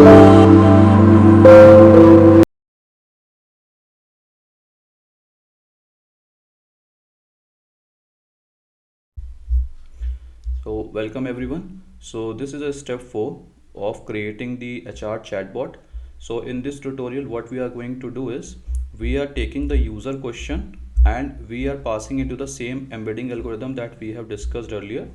So welcome everyone. So this is a step 4 of creating the HR chatbot. So in this tutorial what we are going to do is we are taking the user question and we are passing into the same embedding algorithm that we have discussed earlier,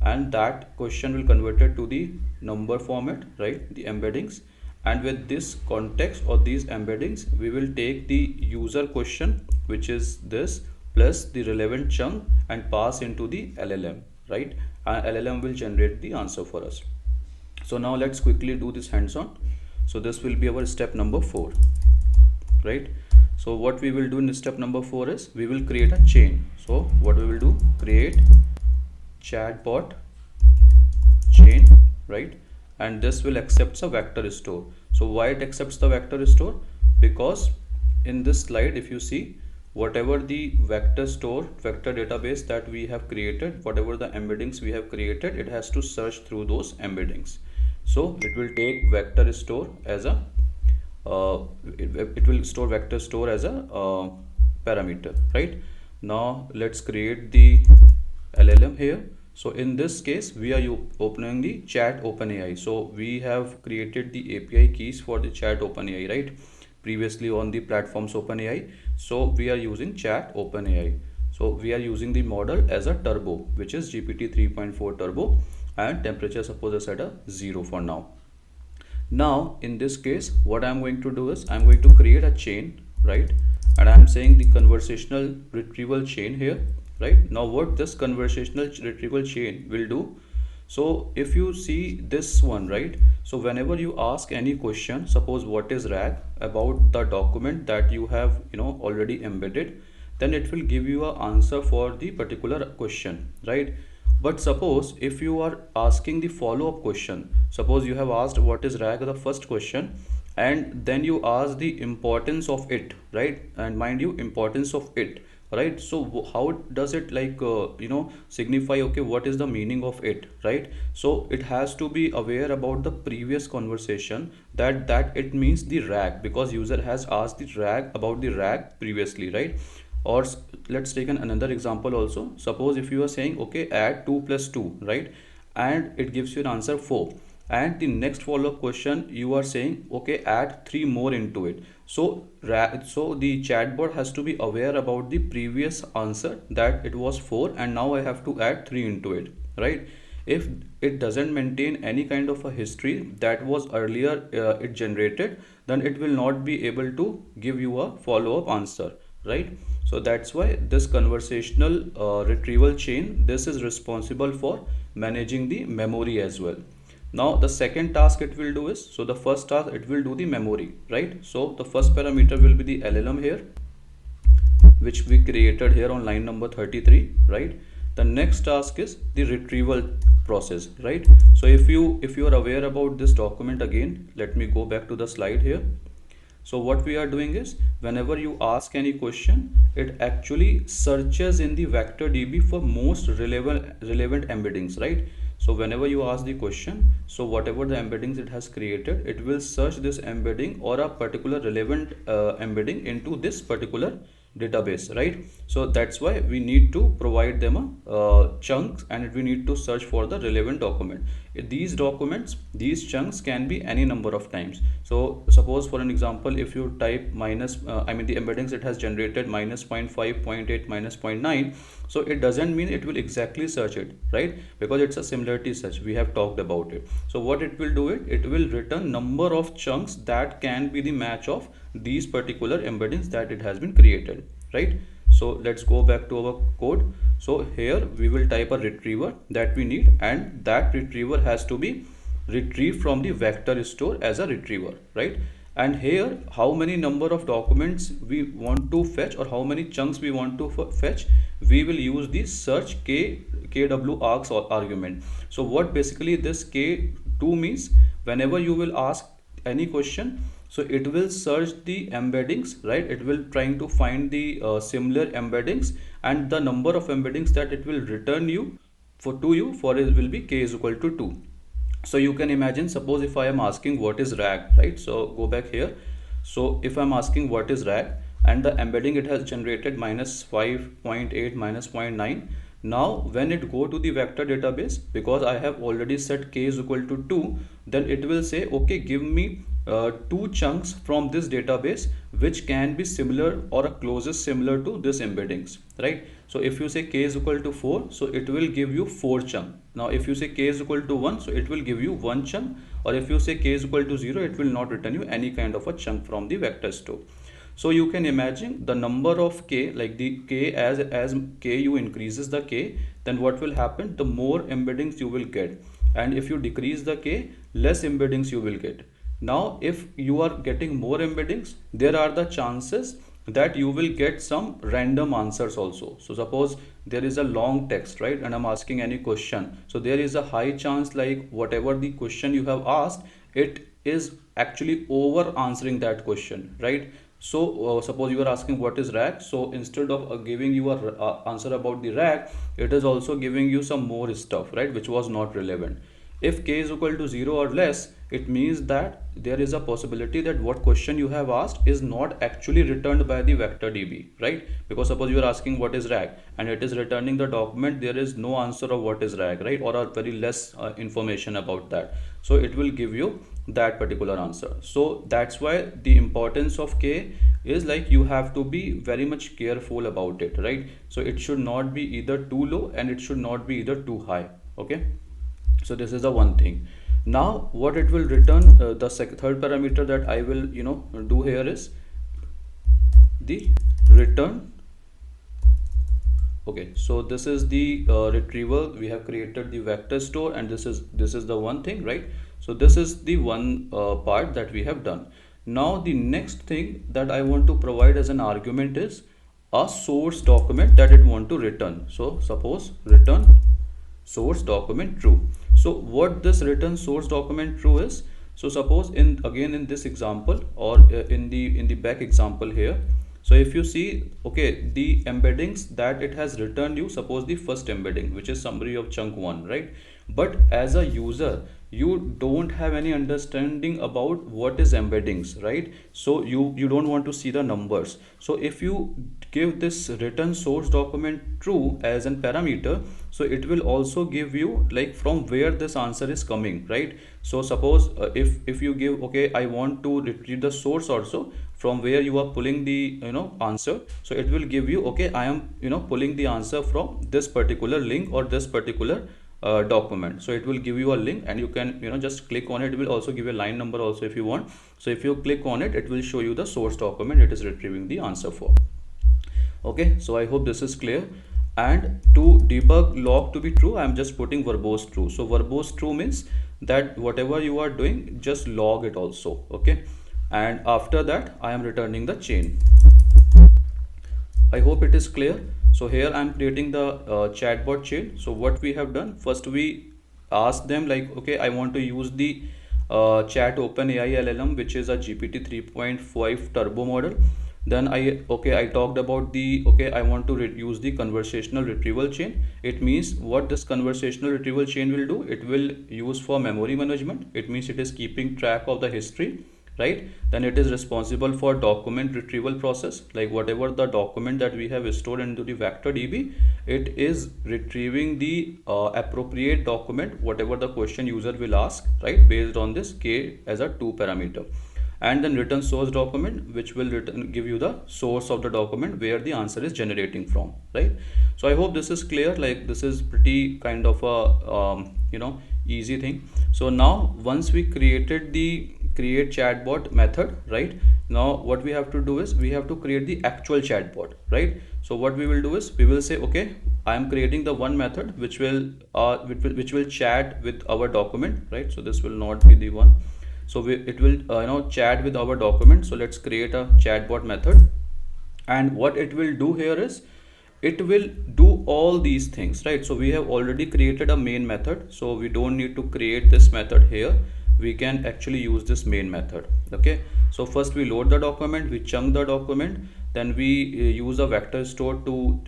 and that question will convert it to the number format, right, the embeddings. And with this context or these embeddings we will take the user question, which is this, plus the relevant chunk and pass into the LLM, right? LLM will generate the answer for us. So now let's quickly do this hands-on. So this will be our step number 4, right? So what we will do in step number 4 is we will create a chain. So what we will do, create chatbot chain, right? And this will accepts a vector store. So why it accepts the vector store? Because in this slide, if you see, whatever the vector store, vector database that we have created, whatever the embeddings we have created, it has to search through those embeddings. So it will take vector store as a it will store vector store as a parameter, right? Now let's create the LLM here. So in this case we are opening the chat OpenAI. So we have created the API keys for the chat OpenAI, right, previously on the platforms OpenAI. So we are using chat OpenAI. So we are using the model as a turbo, which is GPT 3.4 turbo, and temperature suppose I set a 0 for now. Now in this case what I'm going to do is I'm going to create a chain, right? And I'm saying the conversational retrieval chain here, right? Now what this conversational retrieval chain will do, so if you see this one, right, so whenever you ask any question, suppose what is RAG, about the document that you have already embedded, then it will give you an answer for the particular question, right? But suppose if you are asking the follow-up question, suppose you have asked what is RAG, the first question, and then you ask the importance of it, right? And mind you, importance of it, right? So how does it signify, okay, what is the meaning of it, right? So it has to be aware about the previous conversation, that it means the RAG, because user has asked the RAG about the RAG previously, right? Or let's take another example also. Suppose if you are saying, okay, add 2 plus 2, right, and it gives you an answer 4, and the next follow-up question you are saying, okay, add 3 more into it. So the chatbot has to be aware about the previous answer, that it was 4 and now I have to add 3 into it, right? If it doesn't maintain any kind of a history that was earlier it generated, then it will not be able to give you a follow-up answer, right? So that's why this conversational retrieval chain, this is responsible for managing the memory as well. Now the second task it will do is, so the first task it will do the memory, right? So the first parameter will be the LLM here, which we created here on line number 33, right? The next task is the retrieval process, right? So if you are aware about this document, again let me go back to the slide here. So what we are doing is, whenever you ask any question, it actually searches in the vector DB for most relevant embeddings, right? So whenever you ask the question, so whatever the embeddings it has created, it will search this embedding or a particular relevant embedding into this particular database, right? So that's why we need to provide them a chunks, and we need to search for the relevant document. These documents, these chunks can be any number of times. So suppose for an example, if you type minus the embeddings it has generated minus 0.5, 0.8, minus 0.9, so it doesn't mean it will exactly search it, right? Because it's a similarity search, we have talked about it. So what it will do, it will return number of chunks that can be the match of these particular embeddings that it has been created, right? So let's go back to our code. So here we will type a retriever that we need, and that retriever has to be retrieved from the vector store as a retriever, right? And here how many number of documents we want to fetch, or how many chunks we want to fetch, we will use the search kw args argument. So what basically this k2 means, whenever you will ask any question, so it will search the embeddings, right? It will trying to find the similar embeddings, and the number of embeddings that it will return you for it will be k is equal to 2, So you can imagine, suppose if I am asking what is RAG, right? So go back here. So if I'm asking what is RAG, and the embedding it has generated minus 5.8 minus 0.9. Now when it go to the vector database, because I have already set k is equal to 2, then it will say, okay, give me two chunks from this database which can be similar or closest similar to this embeddings, right? So if you say k is equal to 4, so it will give you 4 chunk. Now if you say k is equal to 1, so it will give you 1 chunk, or if you say k is equal to 0, it will not return you any kind of a chunk from the vector store. So you can imagine the number of k, like the k, as k you increases the k, then what will happen, the more embeddings you will get, and if you decrease the k, less embeddings you will get. Now if you are getting more embeddings, there are the chances that you will get some random answers also. So suppose there is a long text, right, and I'm asking any question, so there is a high chance like whatever the question you have asked, it is actually over answering that question, right? So suppose you are asking what is RAG, so instead of giving you a answer about the RAG, it is also giving you some more stuff, right, which was not relevant. If k is equal to 0 or less, it means that there is a possibility that what question you have asked is not actually returned by the vector DB, right? Because suppose you are asking what is RAG and it is returning the document, there is no answer of what is RAG, right? Or a very less information about that. So it will give you that particular answer. So that's why the importance of k is like you have to be very much careful about it, right? So it should not be either too low and it should not be either too high. Okay, so this is the one thing. Now what it will return, the third parameter that I will do here is the return. Okay, so this is the retrieval. We have created the vector store, and this is the one thing, right? So this is the one part that we have done. Now the next thing that I want to provide as an argument is a source document that it want to return. So suppose return source document true. So what this return source document true is, so suppose in again in this example, or in the back example here, so if you see, okay, the embeddings that it has returned you, suppose the first embedding, which is summary of chunk 1, right? But as a user, you don't have any understanding about what is embeddings, right? So you don't want to see the numbers. So if you give this return source document true as an parameter, so it will also give you like from where this answer is coming, right? So suppose if you give, okay, I want to retrieve the source also from where you are pulling the answer, so it will give you, okay, I am pulling the answer from this particular link or this particular document. So it will give you a link and you can just click on it. It will also give you a line number also if you want. So if you click on it, it will show you the source document it is retrieving the answer for. Okay, so I hope this is clear. And to debug log to be true, I am just putting verbose true. So verbose true means that whatever you are doing, just log it also. Okay, and after that I am returning the chain. I hope it is clear. So here I am creating the chatbot chain. So what we have done, first we ask them like, okay, I want to use the chat OpenAI LLM, which is a GPT 3.5 turbo model. Then I talked about the, okay, I want to use the conversational retrieval chain. It means what this conversational retrieval chain will do, it will use for memory management. It means it is keeping track of the history, right? Then it is responsible for document retrieval process, like whatever the document that we have stored into the vector DB, it is retrieving the appropriate document, whatever the question user will ask, right, based on this k as a 2 parameter. And then return source document, which will give you the source of the document where the answer is generating from, right? So I hope this is clear. Like this is pretty kind of a easy thing. So now once we created the create chatbot method, right, now what we have to do is we have to create the actual chatbot, right? So what we will do is we will say, okay, I am creating the one method which will chat with our document, right? So this will not be the one. So it will chat with our document. So let's create a chatbot method, and what it will do here is it will do all these things, right? So we have already created a main method, so we don't need to create this method here. We can actually use this main method. Okay, so first we load the document, we chunk the document, then we use a vector store to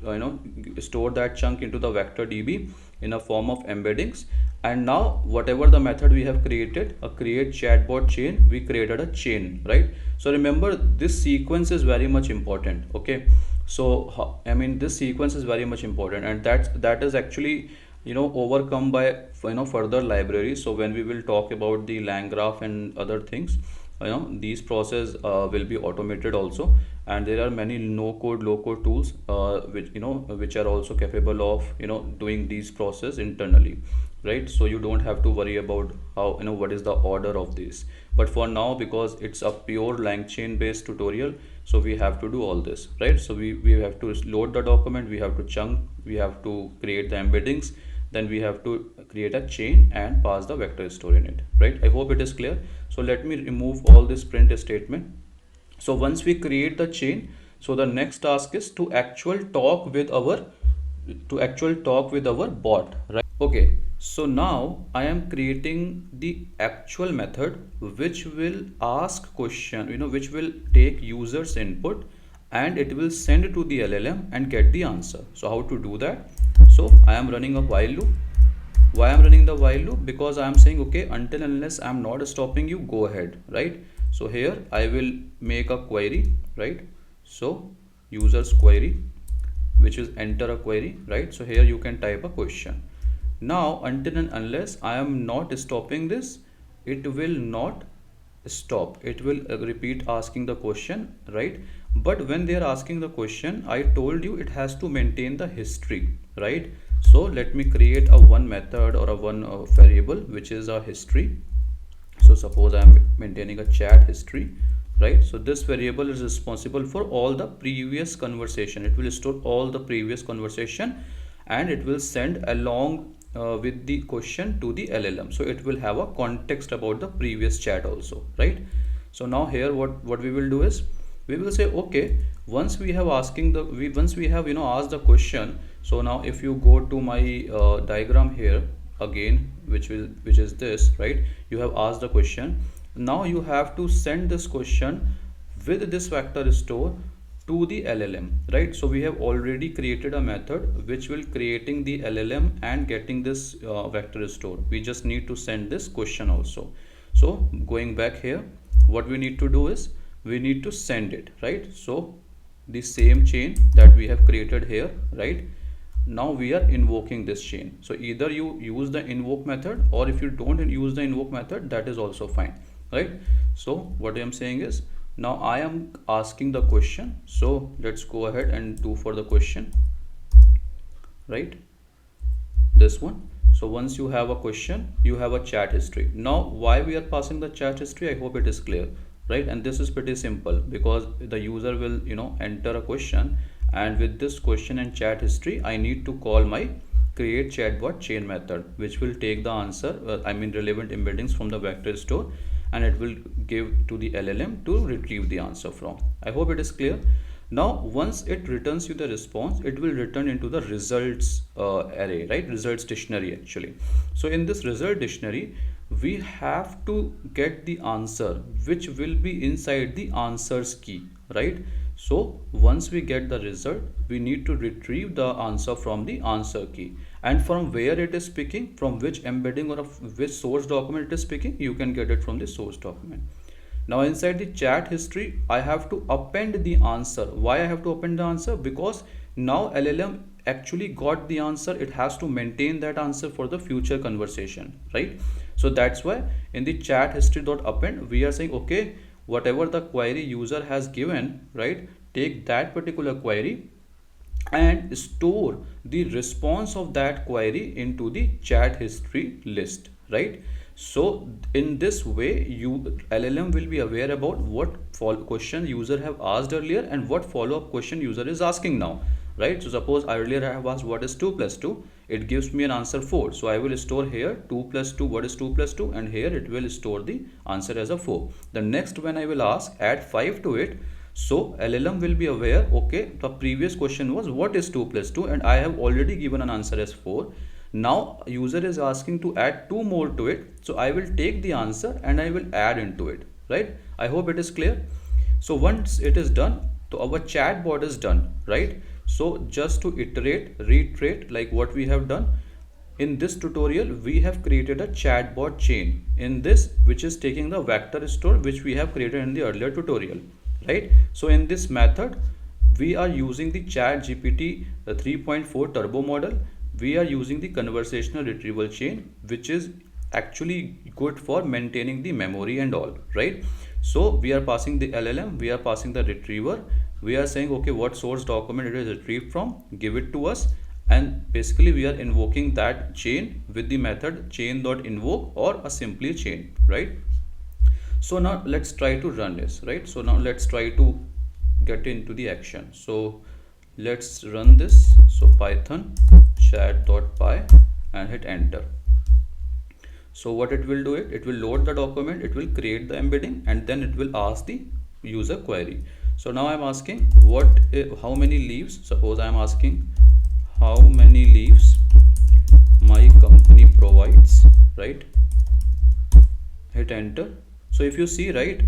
store that chunk into the vector DB in a form of embeddings. And now whatever the method we have created, a create chatbot chain, we created a chain, right? So remember, this sequence is very much important. Okay, so I mean, this sequence is very much important, and that is actually, overcome by, further libraries. So when we will talk about the lang graph and other things, these process will be automated also. And there are many no code low code tools, which are also capable of, doing these process internally, right? So you don't have to worry about how, what is the order of this. But for now, because it's a pure LangChain based tutorial, so we have to do all this, right? So we have to load the document, we have to chunk, we have to create the embeddings, then we have to create a chain and pass the vector store in it, right? I hope it is clear. So let me remove all this print statement. So once we create the chain, so the next task is to actual talk with our bot, right? Okay, so now I am creating the actual method which will ask question, which will take users input and it will send to the LLM and get the answer. So how to do that? So I am running a while loop. Why I'm running the while loop? Because I'm saying, okay, until unless I'm not stopping you, go ahead, right? So here I will make a query, right? So users query, which is enter a query, right? So here you can type a question. Now until and unless I am not stopping this, it will not stop. It will repeat asking the question, right? But when they are asking the question, I told you it has to maintain the history, right? So let me create a one method or a one variable which is a history. So suppose I am maintaining a chat history, right? So this variable is responsible for all the previous conversation. It will store all the previous conversation and it will send along with the question to the LLM. So it will have a context about the previous chat also, right? So now here what we will do is we will say, okay, once we have once we have asked the question. So now if you go to my diagram here again, which is this, right? You have asked the question. Now you have to send this question with this vector store to the LLM, right? So we have already created a method which will creating the LLM and getting this vector store. We just need to send this question also. So going back here, what we need to do is we need to send it, right? So the same chain that we have created here, right? Now we are invoking this chain. So either you use the invoke method, or if you don't use the invoke method, that is also fine, right? So what I am saying is, now I am asking the question. So let's go ahead and do for the question, right? This one. So once you have a question, you have a chat history. Now why we are passing the chat history, I hope it is clear, right? And this is pretty simple, because the user will enter a question, and with this question and chat history I need to call my create chatbot chain method, which will take the answer, relevant embeddings from the vector store, and it will give to the LLM to retrieve the answer from. I hope it is clear. Now once it returns you the response, it will return into the results array, right? Results dictionary actually. So in this result dictionary, we have to get the answer which will be inside the answers key, right? So once we get the result, we need to retrieve the answer from the answer key, and from where it is picking, from which embedding or which source document it is picking, you can get it from the source document. Now inside the chat history, I have to append the answer. Why I have to append the answer? Because now LLM actually got the answer. It has to maintain that answer for the future conversation, right? So that's why in the chat history.append, we are saying, okay, whatever the query user has given, right? Take that particular query and store the response of that query into the chat history list, right? So in this way, LLM will be aware about what question user have asked earlier and what follow-up question user is asking now, right? So suppose earlier I have asked what is 2 plus 2, it gives me an answer 4. So I will store here 2 plus 2, what is 2 plus 2, and here it will store the answer as a 4. The next, when I will ask add 5 to it, so LLM will be aware, okay, the previous question was what is 2 plus 2, and I have already given an answer as 4. Now user is asking to add 2 more to it, so I will take the answer and I will add into it, right? I hope it is clear. So once it is done, so our chatbot is done, right? So just to reiterate like what we have done, in this tutorial we have created a chatbot chain in this, which is taking the vector store which we have created in the earlier tutorial, right? So in this method we are using the chat gpt 3.4 turbo model. We are using the conversational retrieval chain, which is actually good for maintaining the memory and all, right? So we are passing the LLM, we are passing the retriever, we are saying okay, what source document it is retrieved from, give it to us, and basically we are invoking that chain with the method chain.invoke or a simply chain, right? So now let's try to run this, right? So now let's try to get into the action. So let's run this. So python chat.py and hit enter. So what it will do, it will load the document, it will create the embedding, and then it will ask the user query. So now I'm asking how many leaves, suppose I'm asking how many leaves my company provides, right? Hit enter. So if you see, right,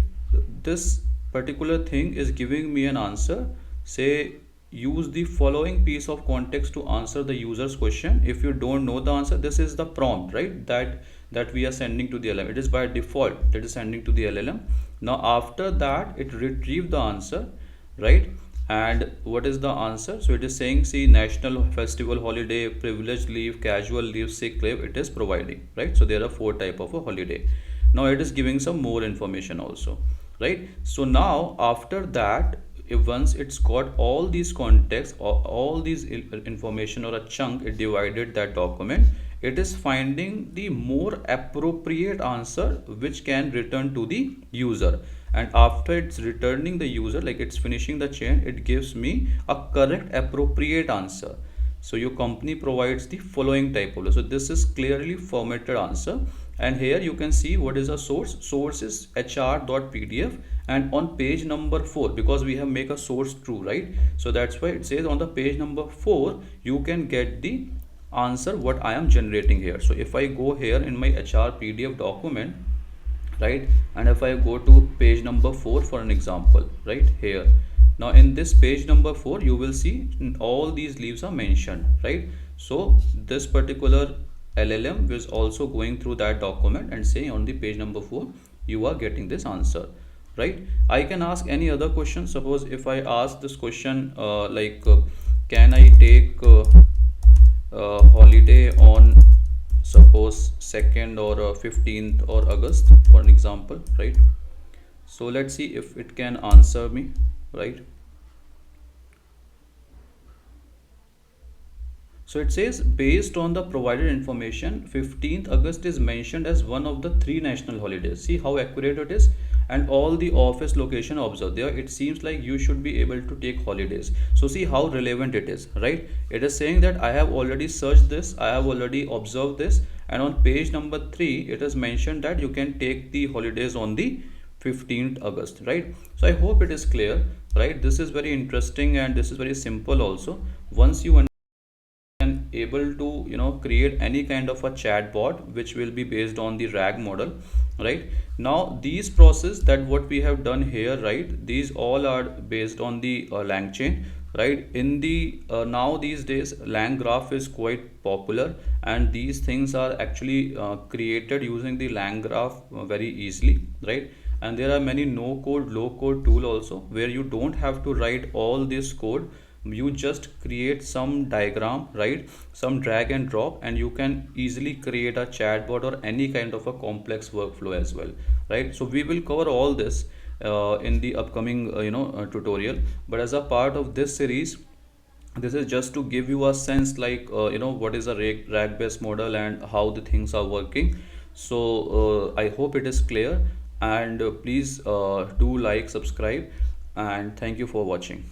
this particular thing is giving me an answer. Say use the following piece of context to answer the user's question. If you don't know the answer, this is the prompt, right, that we are sending to the LLM. It is by default that is sending to the LLM. Now after that it retrieve the answer, right? And what is the answer? So it is saying, see, national festival holiday, privileged leave, casual leave, sick leave, it is providing, right? So there are 4 type of a holiday. Now it is giving some more information also, right? So now after that, if once it's got all these context or all these information or a chunk, it divided that document, it is finding the more appropriate answer which can return to the user. And after it's returning the user, like it's finishing the chain, it gives me a correct appropriate answer. So your company provides the following typology. So this is clearly formatted answer, and here you can see what is the source is hr.pdf, and on page number 4, because we have make a source true, right? So that's why it says on the page number 4 you can get the answer what I am generating here. So if I go here in my hr pdf document, right, and if I go to page number 4 for an example, right here, now in this page number 4 you will see all these leaves are mentioned, right? So this particular LLM is also going through that document and saying on the page number 4 you are getting this answer, right? I can ask any other question. Suppose if I ask this question can I take holiday on suppose 2nd or 15th or August for an example, right? So let's see if it can answer me, right? So it says based on the provided information, 15th August is mentioned as one of the 3 national holidays. See how accurate it is, and all the office location observed there. It seems like you should be able to take holidays. So see how relevant it is, right? It is saying that I have already searched this, I have already observed this, and on page number 3 it is mentioned that you can take the holidays on the 15th August, right? So I hope it is clear, right? This is very interesting and this is very simple also. Once you able to create any kind of a chatbot which will be based on the RAG model, right? Now these process that what we have done here, right, these all are based on the LangChain, right? In the now these days LangGraph is quite popular, and these things are actually created using the LangGraph very easily, right? And there are many no code low code tool also where you don't have to write all this code. You just create some diagram, right, some drag and drop, and you can easily create a chatbot or any kind of a complex workflow as well, right? So we will cover all this in the upcoming tutorial, but as a part of this series, this is just to give you a sense like what is a RAG based model and how the things are working. So I hope it is clear, and please do like, subscribe, and thank you for watching.